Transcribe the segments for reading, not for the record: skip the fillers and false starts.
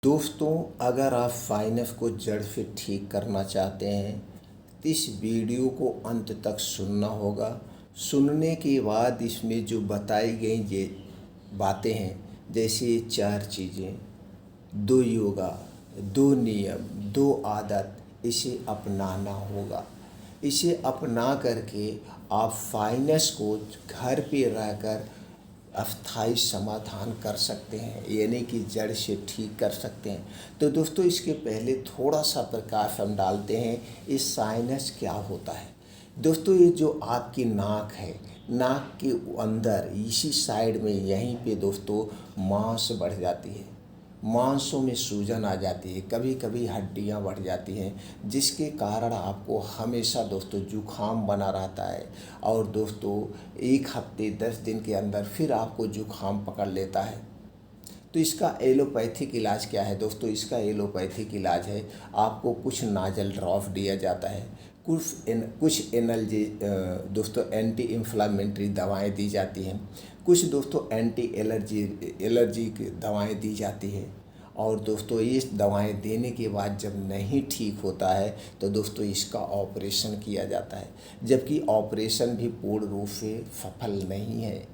दोस्तों, अगर आप फाइनेंस को जड़ से ठीक करना चाहते हैं तो इस वीडियो को अंत तक सुनना होगा। सुनने के बाद इसमें जो बताई गई ये बातें हैं, जैसे ये चार चीज़ें, दो योगा, दो नियम, दो आदत, इसे अपनाना होगा। इसे अपना करके आप फाइनेंस को घर पे रहकर अस्थाई समाधान कर सकते हैं, यानी कि जड़ से ठीक कर सकते हैं। तो दोस्तों, इसके पहले थोड़ा सा प्रकाश हम डालते हैं, इस साइनस क्या होता है। दोस्तों, ये जो आपकी नाक है, नाक के अंदर इसी साइड में यहीं पे दोस्तों मांस बढ़ जाती है, मांसों में सूजन आ जाती है, कभी कभी हड्डियां बढ़ जाती हैं, जिसके कारण आपको हमेशा दोस्तों जुखाम बना रहता है। और दोस्तों, एक हफ्ते 10 दिन के अंदर फिर आपको जुखाम पकड़ लेता है। तो इसका एलोपैथिक इलाज क्या है दोस्तों? इसका एलोपैथिक इलाज है, आपको कुछ नाजल ड्रॉप दिया जाता है, कुछ एनर्जी दोस्तों एंटी इन्फ्लामेटरी दवाएं दी जाती हैं, कुछ दोस्तों एंटी एलर्जी की दवाएं दी जाती है। और दोस्तों, ये दवाएं देने के बाद जब नहीं ठीक होता है तो दोस्तों इसका ऑपरेशन किया जाता है, जबकि ऑपरेशन भी पूर्ण रूप से सफल नहीं है,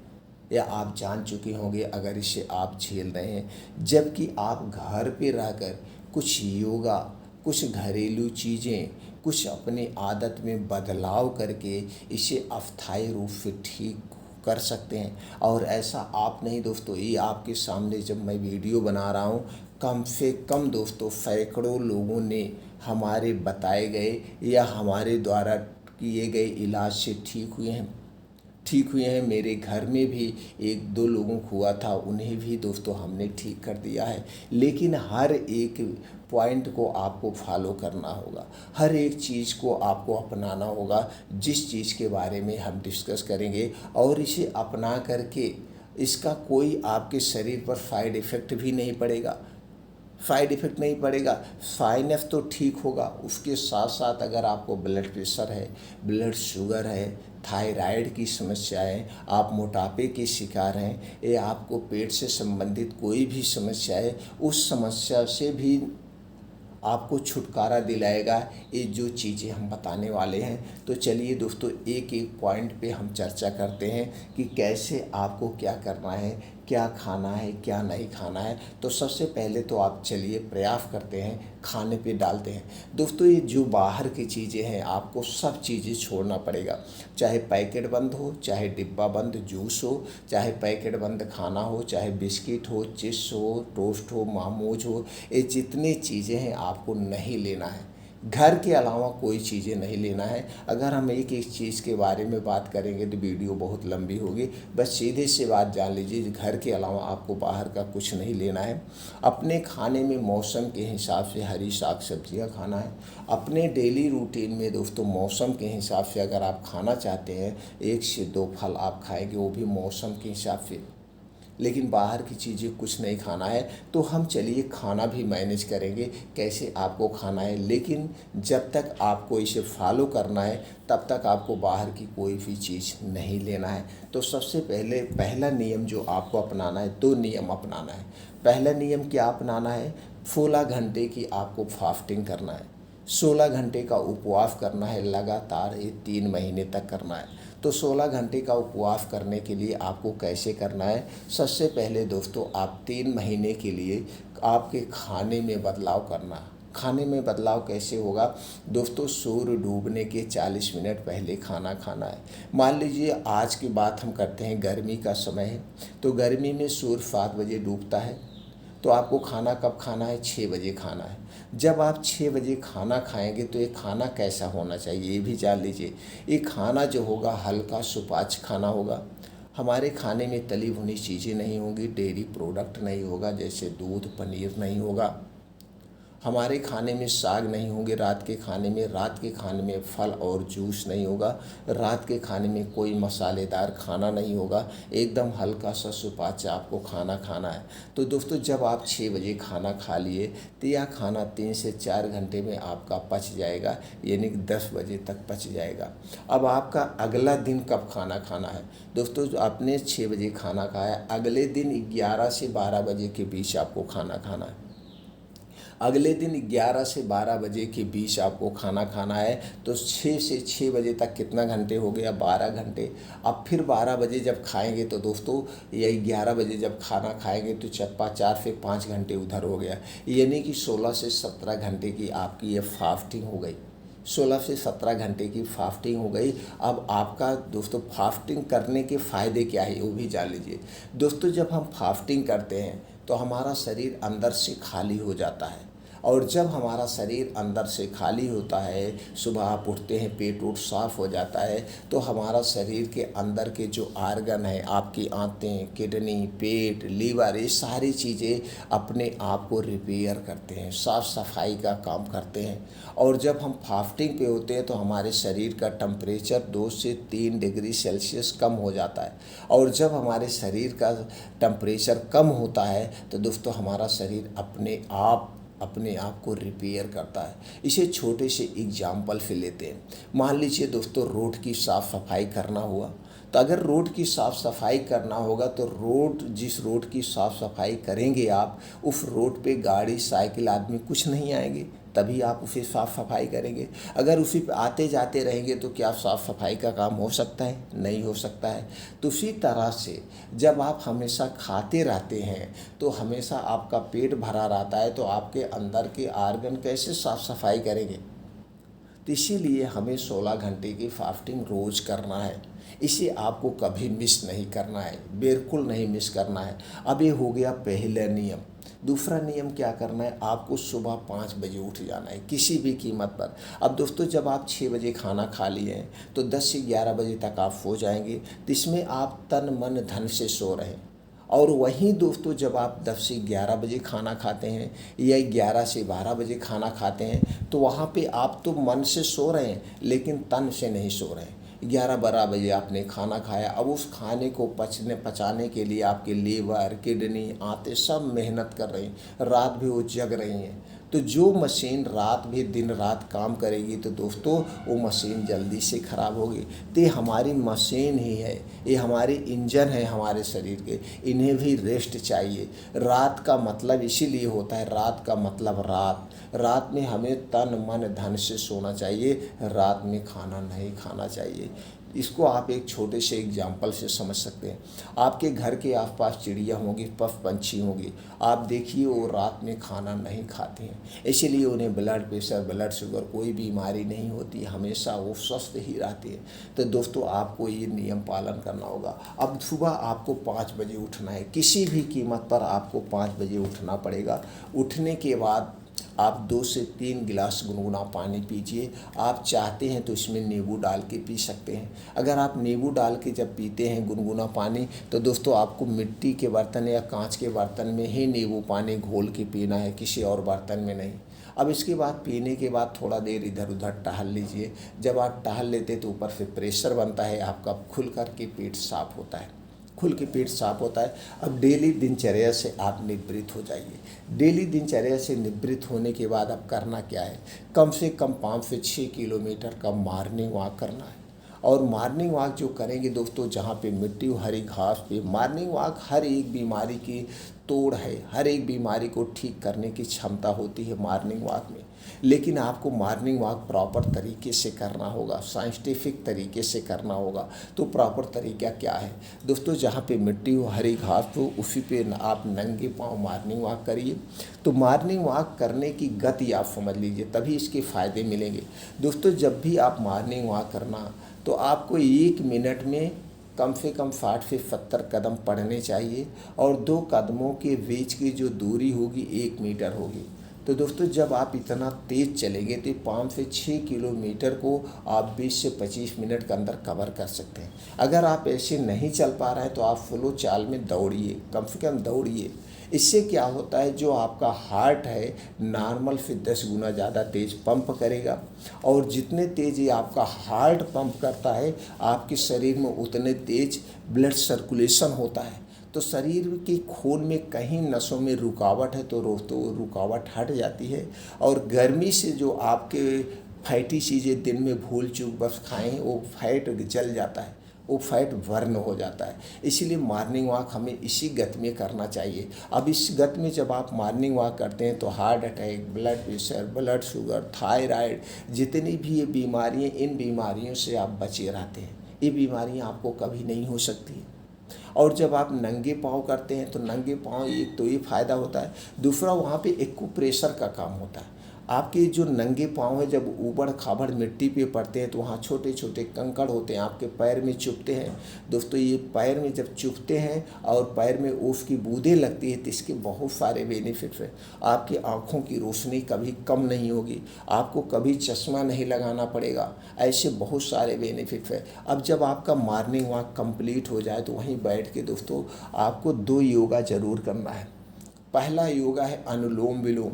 या आप जान चुके होंगे अगर इसे आप झेल रहे हैं। जबकि आप घर पे रहकर कुछ योगा, कुछ घरेलू चीज़ें, कुछ अपनी आदत में बदलाव करके इसे अस्थायी रूप से ठीक कर सकते हैं। और ऐसा आप नहीं दोस्तों, ये आपके सामने जब मैं वीडियो बना रहा हूँ, कम से कम दोस्तों सैकड़ों लोगों ने हमारे बताए गए या हमारे द्वारा किए गए इलाज से ठीक हुए हैं। मेरे घर में भी एक दो लोगों को हुआ था, उन्हें भी दोस्तों हमने ठीक कर दिया है। लेकिन हर एक पॉइंट को आपको फॉलो करना होगा, हर एक चीज़ को आपको अपनाना होगा, जिस चीज़ के बारे में हम डिस्कस करेंगे। और इसे अपना करके इसका कोई आपके शरीर पर साइड इफ़ेक्ट भी नहीं पड़ेगा, साइनस तो ठीक होगा। उसके साथ साथ अगर आपको ब्लड प्रेशर है, ब्लड शुगर है, थायराइड की समस्याएं, आप मोटापे के शिकार हैं, या आपको पेट से संबंधित कोई भी समस्या है, उस समस्या से भी आपको छुटकारा दिलाएगा ये जो चीज़ें हम बताने वाले हैं। तो चलिए दोस्तों, एक एक पॉइंट पे हम चर्चा करते हैं कि कैसे आपको क्या करना है, क्या खाना है, क्या नहीं खाना है। तो सबसे पहले तो आप चलिए प्रयास करते हैं, खाने पे डालते हैं। दोस्तों, ये जो बाहर की चीज़ें हैं, आपको सब चीज़ें छोड़ना पड़ेगा, चाहे पैकेट बंद हो, चाहे डिब्बा बंद जूस हो, चाहे पैकेट बंद खाना हो, चाहे बिस्किट हो, चिप्स हो, टोस्ट हो, मोमोज हो, ये जितनी चीज़ें हैं आपको नहीं लेना है। घर के अलावा कोई चीज़ें नहीं लेना है। अगर हम एक एक चीज़ के बारे में बात करेंगे तो वीडियो बहुत लंबी होगी, बस सीधे से बात जान लीजिए, घर के अलावा आपको बाहर का कुछ नहीं लेना है। अपने खाने में मौसम के हिसाब से हरी साग सब्जियाँ खाना है। अपने डेली रूटीन में दोस्तों मौसम के हिसाब से अगर आप खाना चाहते हैं, 1 से 2 फल आप खाएंगे, वो भी मौसम के हिसाब से, लेकिन बाहर की चीज़ें कुछ नहीं खाना है। तो हम चलिए खाना भी मैनेज करेंगे, कैसे आपको खाना है। लेकिन जब तक आपको इसे फॉलो करना है, तब तक आपको बाहर की कोई भी चीज़ नहीं लेना है। तो सबसे पहले पहला नियम जो आपको अपनाना है, 2 नियम अपनाना है। पहला नियम क्या अपनाना है? 16 घंटे की आपको फास्टिंग करना है, 16 घंटे का उपवास करना है, लगातार ये 3 महीने तक करना है। तो 16 घंटे का उपवास करने के लिए आपको कैसे करना है? सबसे पहले दोस्तों, आप 3 महीने के लिए आपके खाने में बदलाव करना। खाने में बदलाव कैसे होगा दोस्तों? सूर्य डूबने के 40 मिनट पहले खाना खाना है। मान लीजिए आज की बात हम करते हैं, गर्मी का समय है, तो गर्मी में सूर्य 7 बजे डूबता है, तो आपको खाना कब खाना है? 6 बजे खाना है। जब आप 6 बजे खाना खाएंगे तो ये खाना कैसा होना चाहिए ये भी जान लीजिए। ये खाना जो होगा हल्का सुपाच्य खाना होगा। हमारे खाने में तली भुनी चीज़ें नहीं होंगी, डेयरी प्रोडक्ट नहीं होगा, जैसे दूध पनीर नहीं होगा, हमारे खाने में साग नहीं होंगे। रात के खाने में फल और जूस नहीं होगा। रात के खाने में कोई मसालेदार खाना नहीं होगा, एकदम हल्का सा सुपाच्य आपको खाना खाना है। तो दोस्तों, जब आप 6 बजे खाना खा लिए तो यह खाना 3 से 4 घंटे में आपका पच जाएगा, यानी कि 10 बजे तक पच जाएगा। अब आपका अगला दिन कब खाना खाना है दोस्तों? आपने 6 बजे खाना खाया, अगले दिन 11 से 12 बजे के बीच आपको खाना खाना है। अगले दिन 11 से 12 बजे के बीच आपको खाना खाना है। तो 6 से 6 बजे तक कितना घंटे हो गया? 12 घंटे। अब फिर 12 बजे जब खाएंगे तो दोस्तों, यही 11 बजे जब खाना खाएंगे तो 4 से 5 घंटे उधर हो गया, यानी कि 16 से 17 घंटे की आपकी ये फास्टिंग हो गई। 16 से 17 घंटे की फास्टिंग हो गई। अब आपका दोस्तों फास्टिंग करने के फ़ायदे क्या है वो भी जान लीजिए। दोस्तों जब हम फास्टिंग करते हैं तो हमारा शरीर अंदर से खाली हो जाता है, और जब हमारा शरीर अंदर से खाली होता है, सुबह आप उठते हैं पेट वोट साफ हो जाता है, तो हमारा शरीर के अंदर के जो आर्गन है, आपकी आंतें, किडनी, पेट, लीवर, ये सारी चीज़ें अपने आप को रिपेयर करते हैं, साफ़ सफाई का काम करते हैं। और जब हम फास्टिंग पे होते हैं तो हमारे शरीर का टेम्परेचर 2 से 3 डिग्री सेल्सियस कम हो जाता है, और जब हमारे शरीर का टेम्परेचर कम होता है तो दोस्तों हमारा शरीर अपने आप को रिपेयर करता है। इसे छोटे से एग्जाम्पल से लेते हैं। मान लीजिए दोस्तों रोड की साफ़ सफाई करना हुआ, तो अगर रोड की साफ़ सफाई करना होगा तो जिस रोड की साफ़ सफाई करेंगे आप, उस रोड पे गाड़ी, साइकिल, आदमी कुछ नहीं आएंगे, तभी आप उसे साफ़ सफाई करेंगे। अगर उसी पे आते जाते रहेंगे तो क्या साफ़ सफाई का काम हो सकता है? नहीं हो सकता है। तो उसी तरह से जब आप हमेशा खाते रहते हैं तो हमेशा आपका पेट भरा रहता है, तो आपके अंदर के आर्गन कैसे साफ़ सफाई करेंगे? तो इसीलिए हमें 16 घंटे की फास्टिंग रोज़ करना है। इसे आपको कभी मिस नहीं करना है, बिल्कुल नहीं मिस करना है। अब ये हो गया पहला नियम। दूसरा नियम क्या करना है? आपको सुबह 5 बजे उठ जाना है किसी भी कीमत पर। अब दोस्तों जब आप 6 बजे खाना खा लिए हैं तो 10 से 11 बजे तक आप सो जाएंगे, तो इसमें आप तन मन धन से सो रहे हैं। और वहीं दोस्तों जब आप 10 से 11 बजे खाना खाते हैं या 11 से 12 बजे खाना खाते हैं, तो वहाँ पे आप तो मन से सो रहे हैं लेकिन तन से नहीं सो रहे हैं। 11-12 बजे आपने खाना खाया, अब उस खाने को पचाने के लिए आपके लीवर, किडनी, आंतें सब मेहनत कर रही हैं, रात भी वो जग रही हैं। तो जो मशीन रात भी दिन रात काम करेगी तो दोस्तों वो मशीन जल्दी से ख़राब होगी। तो ये हमारी मशीन ही है, ये हमारे इंजन है हमारे शरीर के, इन्हें भी रेस्ट चाहिए। रात का मतलब इसीलिए होता है, रात का मतलब रात में हमें तन मन धन से सोना चाहिए, रात में खाना नहीं खाना चाहिए। इसको आप एक छोटे से एग्जाम्पल से समझ सकते हैं। आपके घर के आसपास चिड़िया होंगी, पंछी होंगी, आप देखिए वो रात में खाना नहीं खाते हैं, इसीलिए उन्हें ब्लड प्रेशर, ब्लड शुगर, कोई बीमारी नहीं होती, हमेशा वो स्वस्थ ही रहते हैं। तो दोस्तों आपको ये नियम पालन करना होगा। अब सुबह आपको 5 बजे उठना है, किसी भी कीमत पर आपको 5 बजे उठना पड़ेगा। उठने के बाद आप 2 से 3 गिलास गुनगुना पानी पीजिए। आप चाहते हैं तो इसमें नींबू डाल के पी सकते हैं। अगर आप नींबू डाल के जब पीते हैं गुनगुना पानी, तो दोस्तों आपको मिट्टी के बर्तन या कांच के बर्तन में ही नींबू पानी घोल के पीना है, किसी और बर्तन में नहीं। अब इसके बाद पीने के बाद थोड़ा देर इधर उधर टहल लीजिए। जब आप टहल लेते तो ऊपर से प्रेशर बनता है, आपका खुल कर के पेट साफ होता है, खुल के पेट साफ होता है। अब डेली दिनचर्या से आप निवृत्त हो जाइए। डेली दिनचर्या से निवृत्त होने के बाद अब करना क्या है? कम से कम 5 से 6 किलोमीटर का मॉर्निंग वॉक करना है। और मॉर्निंग वॉक जो करेंगे दोस्तों, जहाँ पे मिट्टी हरी घास पे, मॉर्निंग वॉक हर एक बीमारी की तोड़ है, हर एक बीमारी को ठीक करने की क्षमता होती है मॉर्निंग वॉक में। लेकिन आपको मॉर्निंग वॉक प्रॉपर तरीके से करना होगा, साइंटिफिक तरीके से करना होगा। तो प्रॉपर तरीका क्या है दोस्तों? जहाँ पे मिट्टी हो, हरी घास हो, उसी पे आप नंगे पाँव मॉर्निंग वॉक करिए। तो मॉर्निंग वॉक करने की गति आप समझ लीजिए, तभी इसके फ़ायदे मिलेंगे। दोस्तों जब भी आप मॉर्निंग वॉक करना, तो आपको 1 मिनट में कम से कम 60 से 70 कदम पढ़ने चाहिए, और 2 कदमों के बीच की जो दूरी होगी 1 मीटर होगी। तो दोस्तों जब आप इतना तेज़ चलेंगे तो 5 से 6 किलोमीटर को आप 20 से 25 मिनट के अंदर कवर कर सकते हैं। अगर आप ऐसे नहीं चल पा रहे हैं तो आप स्लो चाल में दौड़िए, कम से कम दौड़िए। इससे क्या होता है, जो आपका हार्ट है नॉर्मल से 10 गुना ज़्यादा तेज़ पंप करेगा, और जितने तेज़ ये आपका हार्ट पंप करता है, आपके शरीर में उतने तेज़ ब्लड सर्कुलेशन होता है। तो शरीर के खून में कहीं नसों में रुकावट है तो रुकावट हट जाती है, और गर्मी से जो आपके फैटी चीज़ें दिन में भूल चूक बस खाएं, वो फैट जल जाता है, वो फैट बर्न हो जाता है। इसीलिए मॉर्निंग वॉक हमें इसी गति में करना चाहिए। अब इस गति में जब आप मॉर्निंग वॉक करते हैं तो heart attack, blood pressure, blood sugar, thyroid, जितनी भी ये बीमारियाँ, इन बीमारियों से आप बचे रहते हैं। ये बीमारियाँ आपको कभी नहीं हो सकती। और जब आप नंगे पाँव करते हैं तो नंगे पाँव, एक तो ये फ़ायदा होता है, दूसरा वहाँ पे एक्यूप्रेशर का काम होता है। आपके जो नंगे पाँव है जब ऊबड़ खाबड़ मिट्टी पे पड़ते हैं तो वहाँ छोटे छोटे कंकड़ होते हैं, आपके पैर में चुभते हैं। दोस्तों ये पैर में जब चुभते हैं और पैर में ओस की बूंदें लगती है तो इसके बहुत सारे बेनिफिट्स हैं। आपकी आँखों की रोशनी कभी कम नहीं होगी, आपको कभी चश्मा नहीं लगाना पड़ेगा, ऐसे बहुत सारे बेनिफिट्स हैं। अब जब आपका मॉर्निंग वॉक कंप्लीट हो जाए तो वहीं बैठ के दोस्तों आपको 2 योगा ज़रूर करना है। पहला योगा है अनुलोम विलोम।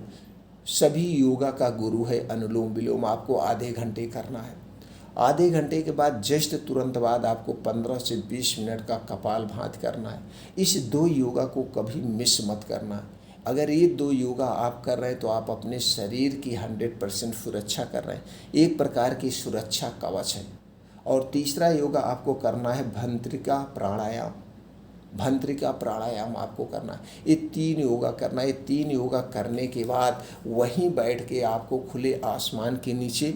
सभी योगा का गुरु है अनुलोम विलोम। आपको आधे घंटे करना है। आधे घंटे के बाद जस्ट तुरंत बाद आपको 15 से 20 मिनट का कपालभाति करना है। इस 2 योगा को कभी मिस मत करना। अगर ये 2 योगा आप कर रहे हैं तो आप अपने शरीर की 100% सुरक्षा कर रहे हैं, एक प्रकार की सुरक्षा कवच है। और तीसरा योगा आपको करना है भस्त्रिका प्राणायाम। भस्त्रिका प्राणायाम आपको करना है। ये 3 योगा करना है। ये 3 योगा करने के बाद वहीं बैठ के आपको खुले आसमान के नीचे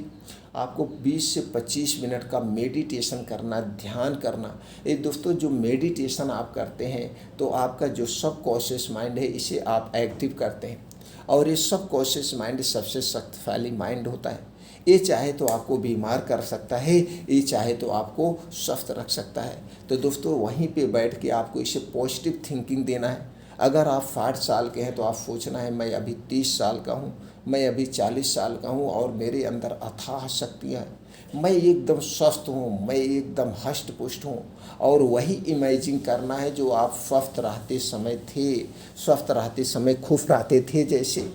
आपको 20 से 25 मिनट का मेडिटेशन करना, ध्यान करना। ये दोस्तों जो मेडिटेशन आप करते हैं तो आपका जो सबकॉन्शियस माइंड है इसे आप एक्टिव करते हैं। और ये सबकॉन्शियस माइंड सबसे शक्तिशाली माइंड होता है। ये चाहे तो आपको बीमार कर सकता है, ये चाहे तो आपको स्वस्थ रख सकता है। तो दोस्तों वहीं पे बैठ के आपको इसे पॉजिटिव थिंकिंग देना है। अगर आप 60 साल के हैं तो आप सोचना है मैं अभी 30 साल का हूँ, मैं अभी 40 साल का हूँ और मेरे अंदर अथाह शक्तियाँ हैं, मैं एकदम स्वस्थ हूँ, मैं एकदम हष्ट पुष्ट हूँ। और वही इमेजिन करना है जो आप स्वस्थ रहते समय थे, स्वस्थ रहते समय खुश रहते थे। जैसे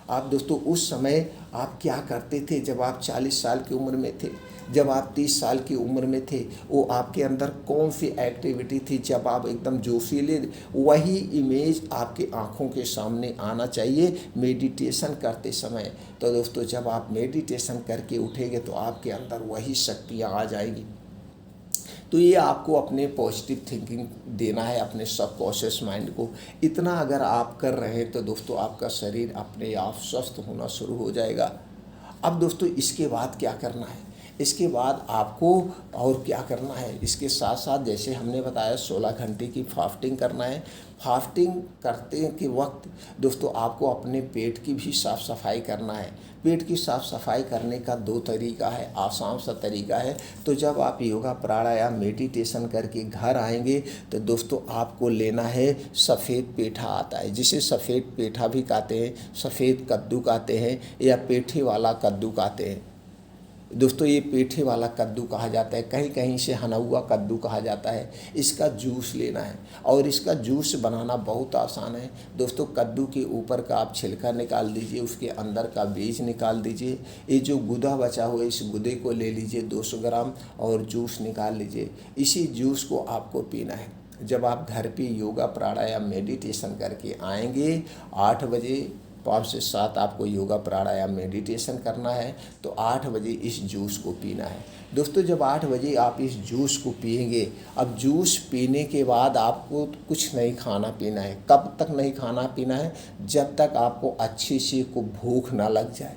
आप दोस्तों उस समय आप क्या करते थे जब आप 40 साल की उम्र में थे, जब आप 30 साल की उम्र में थे, वो आपके अंदर कौन सी एक्टिविटी थी जब आप एकदम जोशीले, वही इमेज आपके आँखों के सामने आना चाहिए मेडिटेशन करते समय। तो दोस्तों जब आप मेडिटेशन करके उठेंगे तो आपके अंदर वही शक्तियाँ आ जाएगी। तो ये आपको अपने पॉजिटिव थिंकिंग देना है अपने सबकॉन्शियस माइंड को। इतना अगर आप कर रहे हैं तो दोस्तों आपका शरीर अपने आप स्वस्थ होना शुरू हो जाएगा। अब दोस्तों इसके बाद क्या करना है, इसके बाद आपको और क्या करना है, इसके साथ साथ जैसे हमने बताया 16 घंटे की फास्टिंग करना है। फास्टिंग करते के वक्त दोस्तों आपको अपने पेट की भी साफ़ सफाई करना है। पेट की साफ़ सफाई करने का 2 तरीका है, आसान सा तरीका है। तो जब आप योगा प्राणायाम मेडिटेशन करके घर आएंगे तो दोस्तों आपको लेना है सफ़ेद पेठा आता है, जिसे सफ़ेद पेठा भी कहते हैं, सफ़ेद कद्दू कहते हैं या पेठे वाला कद्दू कहते हैं। दोस्तों ये पेठे वाला कद्दू कहा जाता है, कहीं कहीं से हनौआ कद्दू कहा जाता है। इसका जूस लेना है और इसका जूस बनाना बहुत आसान है। दोस्तों कद्दू के ऊपर का आप छिलका निकाल दीजिए, उसके अंदर का बीज निकाल दीजिए, ये जो गुदा बचा हुआ है इस गुदे को ले लीजिए 200 ग्राम और जूस निकाल लीजिए। इसी जूस को आपको पीना है। जब आप घर पे योगा प्राणायाम मेडिटेशन करके आएंगे 8 बजे, 5 से 7 आपको योगा प्राणायाम मेडिटेशन करना है, तो 8 बजे इस जूस को पीना है। दोस्तों जब 8 बजे आप इस जूस को पिएंगे, अब जूस पीने के बाद आपको कुछ नहीं खाना पीना है। कब तक नहीं खाना पीना है? जब तक आपको अच्छी सी को भूख ना लग जाए,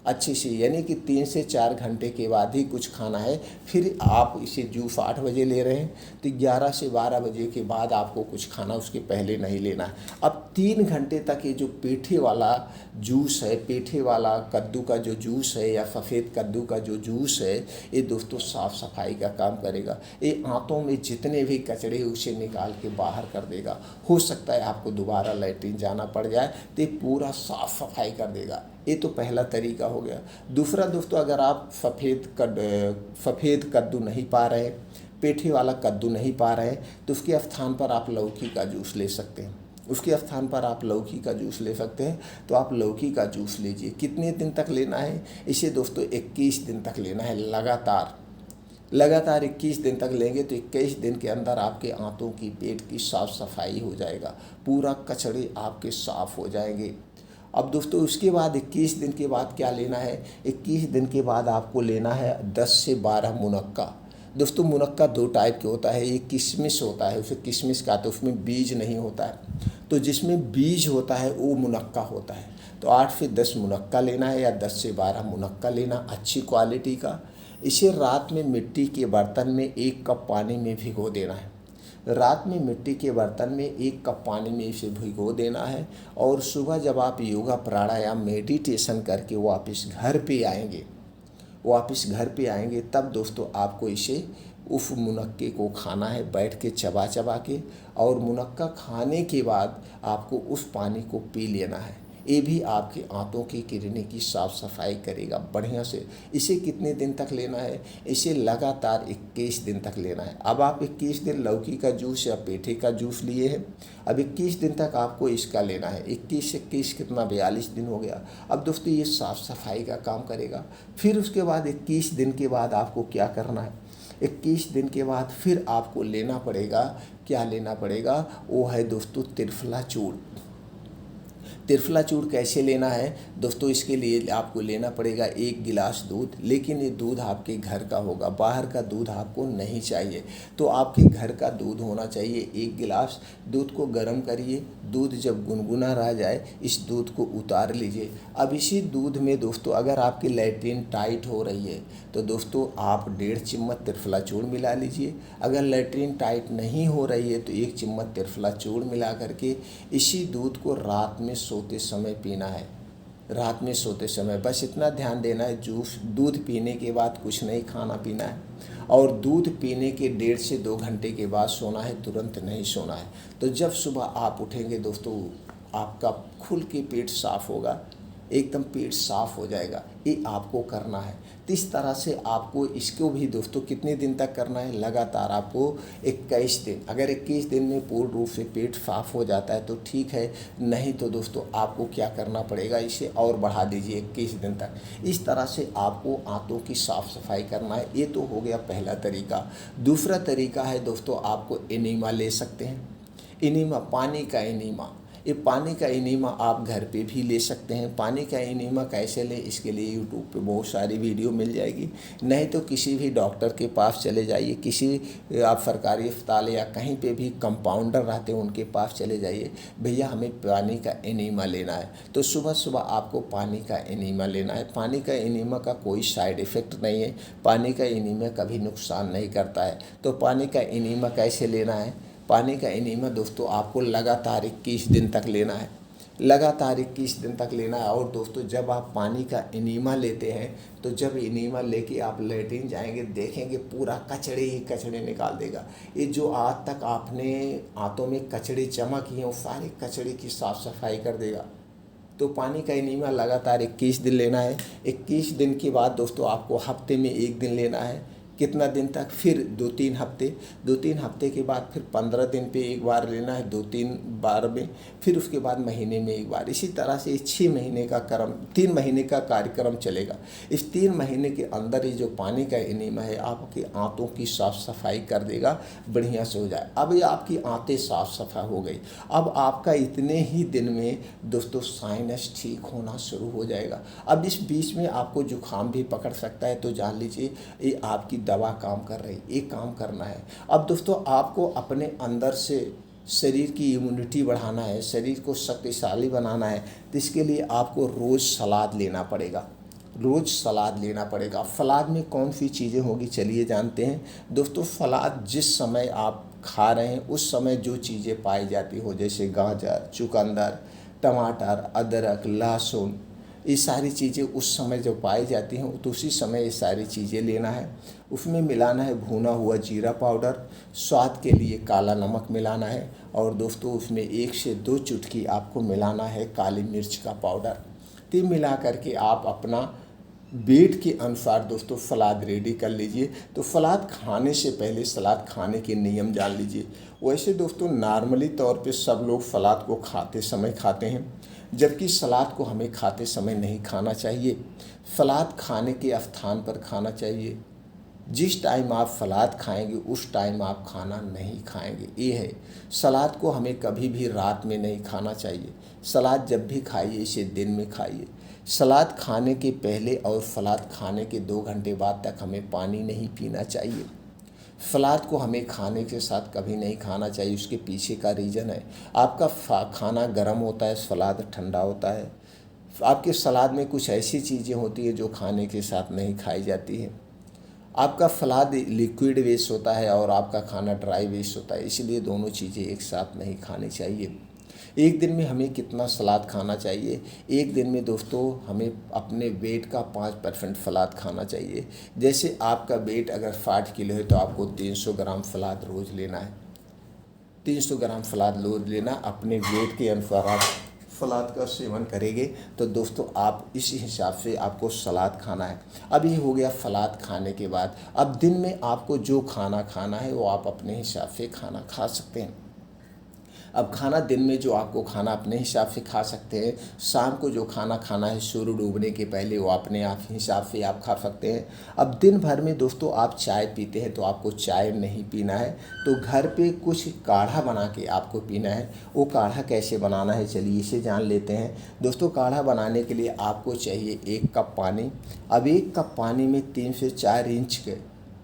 अच्छी सी, यानी कि 3 से 4 घंटे के बाद ही कुछ खाना है। फिर आप इसे जूस 8 बजे ले रहे हैं तो 11 से 12 बजे के बाद आपको कुछ खाना उसके पहले नहीं लेना है। अब 3 घंटे तक ये जो पेठे वाला जूस है, पेठे वाला कद्दू का जो जूस है या सफ़ेद कद्दू का जो जूस है, ये दोस्तों साफ़ सफाई का काम करेगा। ये आंतों में जितने भी कचरे उसे निकाल के बाहर कर देगा। हो सकता है आपको दोबारा लैट्रिन जाना पड़ जाए तो ये पूरा साफ़ सफाई कर देगा। ये तो पहला तरीका हो गया। दूसरा दोस्तों अगर आप सफ़ेद कद्दू नहीं पा रहे, पेठे वाला कद्दू नहीं पा रहे, तो उसके स्थान पर आप लौकी का जूस ले सकते हैं। उसके स्थान पर आप लौकी का जूस ले सकते हैं, तो आप लौकी का जूस लीजिए। कितने दिन तक लेना है इसे दोस्तों? 21 दिन तक लेना है लगातार 21 दिन तक लेंगे तो 21 दिन के अंदर आपके आंतों की, पेट की साफ़ सफाई हो जाएगा, पूरा कचड़े आपके साफ़ हो जाएंगे। अब दोस्तों उसके बाद 21 दिन के बाद क्या लेना है? 21 दिन के बाद आपको लेना है 10 से 12 मुनक्का। दोस्तों मुनक्का दो टाइप के होता है, एक किशमिश होता है, उसे किशमिश कहते हैं, उसमें बीज नहीं होता है। तो जिसमें बीज होता है वो मुनक्का होता है। तो 8 से 10 मुनक्का लेना है या 10 से 12 मुनक्का लेना अच्छी क्वालिटी का। इसे रात में मिट्टी के बर्तन में 1 कप पानी में भिगो देना है। रात में मिट्टी के बर्तन में 1 कप पानी में इसे भिगो देना है और सुबह जब आप योगा प्राणायाम मेडिटेशन करके वापस घर पे आएंगे तब दोस्तों आपको इसे उस मुनक्के को खाना है बैठ के चबा चबा के, और मुनक्का खाने के बाद आपको उस पानी को पी लेना है। ये भी आपके आंतों की किडनी की साफ़ सफाई करेगा बढ़िया से। इसे कितने दिन तक लेना है? इसे लगातार 21 दिन तक लेना है। अब आप 21 दिन लौकी का जूस या पेठे का जूस लिए हैं, अब 21 दिन तक आपको इसका लेना है। 21 से 21 कितना 42 दिन हो गया। अब दोस्तों ये साफ़ सफाई का काम करेगा। फिर उसके बाद 21 दिन के बाद आपको क्या करना है? 21 दिन के बाद फिर आपको लेना पड़ेगा, क्या लेना पड़ेगा? वो है दोस्तों त्रिफला चूर्ण। त्रिफला चूर्ण कैसे लेना है दोस्तों? इसके लिए आपको लेना पड़ेगा 1 गिलास दूध, लेकिन ये दूध आपके घर का होगा, बाहर का दूध आपको नहीं चाहिए। तो आपके घर का दूध होना चाहिए। 1 गिलास दूध को गर्म करिए, दूध जब गुनगुना रह जाए इस दूध को उतार लीजिए। अब इसी दूध में दोस्तों अगर आपकी लैट्रिन टाइट हो रही है तो दोस्तों आप 1.5 चम्मच त्रिफला चूर्ण मिला लीजिए। अगर लैट्रिन टाइट नहीं हो रही है तो 1 चम्मच त्रिफला चूर्ण मिला करके इसी दूध को रात में सोते समय पीना है। रात में सोते समय बस इतना ध्यान देना है, दूध पीने के बाद कुछ नहीं खाना पीना है, और दूध पीने के 1.5 से 2 घंटे के बाद सोना है, तुरंत नहीं सोना है। तो जब सुबह आप उठेंगे दोस्तों आपका खुल के पेट साफ़ होगा, एकदम पेट साफ़ हो जाएगा। ये आपको करना है। तो इस तरह से आपको इसको भी दोस्तों कितने दिन तक करना है? लगातार आपको 21 दिन। अगर 21 दिन में पूर्ण रूप से पेट साफ़ हो जाता है तो ठीक है, नहीं तो दोस्तों आपको क्या करना पड़ेगा, इसे और बढ़ा दीजिए 21 दिन तक। इस तरह से आपको आंतों की साफ़ सफाई करना है। ये तो हो गया पहला तरीका। दूसरा तरीका है दोस्तों, आपको एनीमा ले सकते हैं। एनीमा, पानी का एनीमा। ये पानी का एनीमा आप घर पे भी ले सकते हैं। पानी का एनीमा कैसे लें इसके लिए यूट्यूब पे बहुत सारी वीडियो मिल जाएगी, नहीं तो किसी भी डॉक्टर के पास चले जाइए, किसी आप सरकारी अस्पताल या कहीं पे भी कंपाउंडर रहते हैं उनके पास चले जाइए, भैया हमें पानी का एनीमा लेना है। तो सुबह सुबह आपको पानी का एनीमा लेना है। पानी का एनीमा का कोई साइड इफ़ेक्ट नहीं है, पानी का एनीमा कभी नुकसान नहीं करता है। तो पानी का एनीमा कैसे लेना है? पानी का एनीमा दोस्तों आपको लगातार 21 दिन तक लेना है। लगातार 21 दिन तक लेना है। और दोस्तों जब आप पानी का एनीमा लेते हैं तो जब एनीमा लेके आप लेट्रिन जाएंगे देखेंगे पूरा कचड़े ही कचड़े निकाल देगा। ये जो आज तक आपने आंतों में कचड़े जमा किए हैं वो सारे कचड़े की साफ़ सफाई कर देगा। तो पानी का एनीमा लगातार 21 दिन लेना है। 21 दिन के बाद दोस्तों आपको हफ्ते में 1 दिन लेना है। कितना दिन तक? फिर 2-3 हफ्ते। 2-3 हफ्ते के बाद फिर 15 दिन पे एक बार लेना है, 2-3 बार में। फिर उसके बाद महीने में एक बार। इसी तरह से 6 महीने का 3 महीने का कार्यक्रम चलेगा। इस 3 महीने के अंदर ही जो पानी का एनीमा है आपकी आंतों की साफ़ सफाई कर देगा, बढ़िया से हो जाए। अब ये आपकी आंतें साफ़ सफाई हो गई। अब आपका इतने ही दिन में दोस्तों साइनस ठीक होना शुरू हो जाएगा। अब इस बीच में आपको जुकाम भी पकड़ सकता है, तो जान लीजिए ये आपकी दवा काम कर रही, ये काम करना है। अब दोस्तों आपको अपने अंदर से शरीर की इम्यूनिटी बढ़ाना है, शरीर को शक्तिशाली बनाना है, तो इसके लिए आपको रोज़ सलाद लेना पड़ेगा। रोज़ सलाद लेना पड़ेगा। सलाद में कौन सी चीज़ें होगी चलिए जानते हैं दोस्तों। सलाद जिस समय आप खा रहे हैं उस समय जो चीज़ें पाई जाती हो, जैसे गाजर, चुकंदर, टमाटर, अदरक, लहसुन, ये सारी चीज़ें उस समय जो पाई जाती हैं तो उसी समय ये सारी चीज़ें लेना है। उसमें मिलाना है भुना हुआ जीरा पाउडर, स्वाद के लिए काला नमक मिलाना है, और दोस्तों उसमें 1 से 2 चुटकी आपको मिलाना है काली मिर्च का पाउडर। तो मिला करके आप अपना वेट के अनुसार दोस्तों सलाद रेडी कर लीजिए। तो सलाद खाने से पहले सलाद खाने के नियम जान लीजिए। वैसे दोस्तों नॉर्मली तौर पे सब लोग सलाद को खाते समय खाते हैं, जबकि सलाद को हमें खाते समय नहीं खाना चाहिए। सलाद खाने के स्थान पर खाना चाहिए। जिस टाइम आप सलाद खाएंगे उस टाइम आप खाना नहीं खाएंगे, ये है। सलाद को हमें कभी भी रात में नहीं खाना चाहिए। सलाद जब भी खाइए इसे दिन में खाइए। सलाद खाने के पहले और सलाद खाने के 2 घंटे बाद तक हमें पानी नहीं पीना चाहिए। सलाद को हमें खाने के साथ कभी नहीं खाना चाहिए। उसके पीछे का रीज़न है, आपका खाना गर्म होता है, सलाद ठंडा होता है। आपके सलाद में कुछ ऐसी चीज़ें होती है जो खाने के साथ नहीं खाई जाती है। आपका सलाद लिक्विड वेस्ट होता है और आपका खाना ड्राई वेस्ट होता है, इसलिए दोनों चीज़ें एक साथ नहीं खानी चाहिए। एक दिन में हमें कितना सलाद खाना चाहिए? एक दिन में दोस्तों हमें अपने वेट का 5% सलाद खाना चाहिए। जैसे आपका वेट अगर 60 किलो है तो आपको 300 ग्राम सलाद रोज़ लेना है। 300 ग्राम सलाद रोज़ लेना, अपने वेट के अनुसार आप सलाद का सेवन करेंगे तो दोस्तों आप इस हिसाब से आपको सलाद खाना है। अब ये हो गया सलाद खाने के बाद। अब दिन में आपको जो खाना खाना है वो आप अपने हिसाब से खाना खा सकते हैं। अब खाना दिन में जो आपको खाना अपने हिसाब से खा सकते हैं, शाम को जो खाना खाना है सूर्य डूबने के पहले वो अपने आप हिसाब से आप खा सकते हैं। अब दिन भर में दोस्तों आप चाय पीते हैं तो आपको चाय नहीं पीना है, तो घर पे कुछ काढ़ा बना के आपको पीना है। वो काढ़ा कैसे बनाना है चलिए इसे जान लेते हैं। दोस्तों काढ़ा बनाने के लिए आपको चाहिए 1 कप पानी। अब 1 कप पानी में 3 से 4 इंच के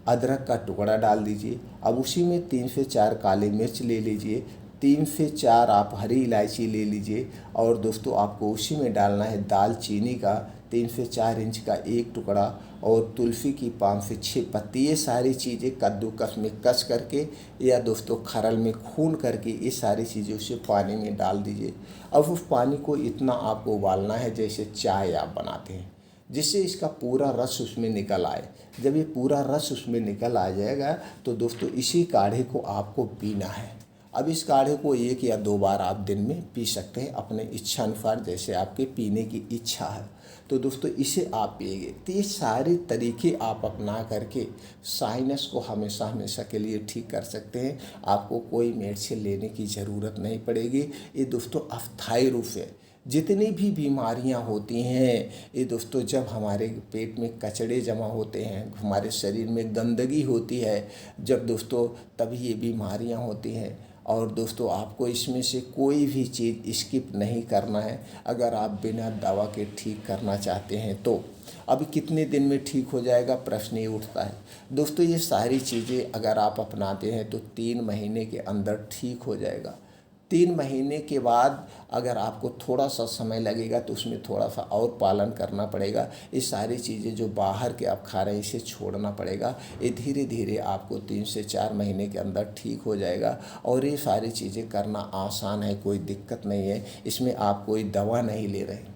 अदरक का टुकड़ा डाल दीजिए। अब उसी में 3 से 4 काली मिर्च ले लीजिए, 3 से 4 आप हरी इलायची ले लीजिए और दोस्तों आपको उसी में डालना है दालचीनी का 3 से 4 इंच का एक टुकड़ा और तुलसी की 5 से 6 पत्ती। ये सारी चीज़ें कद्दूकस में कस करके या दोस्तों खरल में खून करके ये सारी चीज़ें उसे पानी में डाल दीजिए। अब उस पानी को इतना आपको उबालना है जैसे चाय आप बनाते हैं, जिससे इसका पूरा रस उसमें निकल आए। जब ये पूरा रस उसमें निकल आ जाएगा तो दोस्तों इसी काढ़े को आपको पीना है। अब इस काढ़े को 1 या 2 बार आप दिन में पी सकते हैं अपने इच्छा अनुसार, जैसे आपके पीने की इच्छा है। तो दोस्तों इसे आप पिएंगे तो ये सारे तरीके आप अपना करके साइनस को हमेशा हमेशा के लिए ठीक कर सकते हैं। आपको कोई मेडिसिन लेने की ज़रूरत नहीं पड़ेगी। ये दोस्तों अस्थायी रूप से जितनी भी बीमारियां होती हैं, ये दोस्तों जब हमारे पेट में कचड़े जमा होते हैं, हमारे शरीर में गंदगी होती है, जब दोस्तों तभी ये बीमारियां होती हैं। और दोस्तों आपको इसमें से कोई भी चीज़ स्किप नहीं करना है अगर आप बिना दवा के ठीक करना चाहते हैं तो। अब कितने दिन में ठीक हो जाएगा प्रश्न ये उठता है। दोस्तों ये सारी चीज़ें अगर आप अपनाते हैं तो 3 महीने के अंदर ठीक हो जाएगा। 3 महीने के बाद अगर आपको थोड़ा सा समय लगेगा तो उसमें थोड़ा सा और पालन करना पड़ेगा। ये सारी चीज़ें जो बाहर के आप खा रहे हैं इसे छोड़ना पड़ेगा। ये धीरे धीरे आपको 3 से 4 महीने के अंदर ठीक हो जाएगा। और ये सारी चीज़ें करना आसान है, कोई दिक्कत नहीं है, इसमें आप कोई दवा नहीं ले रहे।